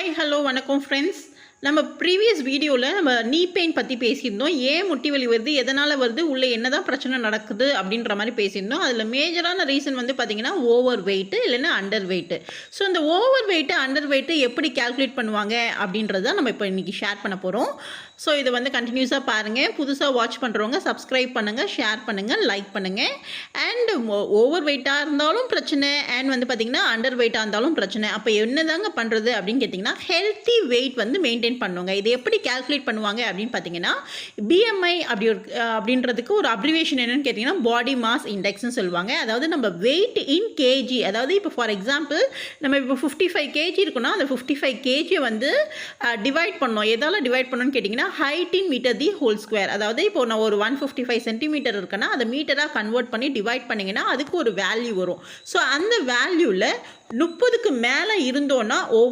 Hi hello வணக்கம் friends. நம்ம previous வீடியோவில் நம்ம நீ பெயின் பற்றி பேசியிருந்தோம். ஏன் முட்டி வலி வருது, எதனால் வருது, உள்ளே என்ன தான் பிரச்சனை நடக்குது அப்படின்ற மாதிரி பேசியிருந்தோம். அதில் மேஜரான ரீசன் வந்து பார்த்திங்கன்னா ஓவர் வெயிட்டு இல்லைன்னா அண்டர் வெயிட்டு. ஸோ இந்த ஓவர் வெயிட்டு அண்டர் வெயிட்டு எப்படி கேல்குலேட் பண்ணுவாங்க அப்படின்றத நம்ம இப்போ இன்றைக்கி ஷேர் பண்ண போகிறோம். ஸோ இதை வந்து கண்டினியூஸாக பாருங்கள். புதுசாக வாட்ச் பண்ணுறவங்க சப்ஸ்கிரைப் பண்ணுங்கள், ஷேர் பண்ணுங்கள், லைக் பண்ணுங்கள். அண்ட் ஓவர் வெயிட்டாக இருந்தாலும் பிரச்சனை, அண்ட் வந்து பார்த்திங்கன்னா அண்டர் வெயிட்டாக இருந்தாலும் பிரச்சனை. அப்போ என்ன தாங்க பண்ணுறது அப்படின்னு கேட்டிங்கன்னா, ஹெல்த்தி வெயிட் வந்து மெயின்டைன் பண்ணுவாங்க. இது எப்படி கால்குலேட் பண்ணுவாங்க அப்படின்னு பார்த்தீங்கன்னா, பிஎம்ஐ அப்படின்றதுக்கு ஒரு அப்ரிவேஷன் என்னன்னு கேட்டிங்கன்னா பாடி மாஸ் இண்டெக்ஸ்னு சொல்லுவாங்க. அதாவது நம்ம வெயிட் இன் கேஜி, அதாவது இப்போ ஃபார் எக்ஸாம்பிள் நம்ம இப்போ 55 கேஜி இருக்குன்னா அந்த 55 கேஜியை வந்து டிவைட் பண்ணோம். எதால் டிவைட் பண்ணோன்னு கேட்டிங்கன்னா height in metre the whole square. அதாவது இப்போ நான் ஒரு 155 சென்டிமீட்டர் இருக்குன்னா அதை மீட்டராக கன்வெர்ட் பண்ணி டிவைட் பண்ணிங்கன்னா அதுக்கு ஒரு வேல்யூ வரும். ஸோ அந்த வேல்யூவில் 30க்கு மேலே இருந்தோன்னா ஓவர்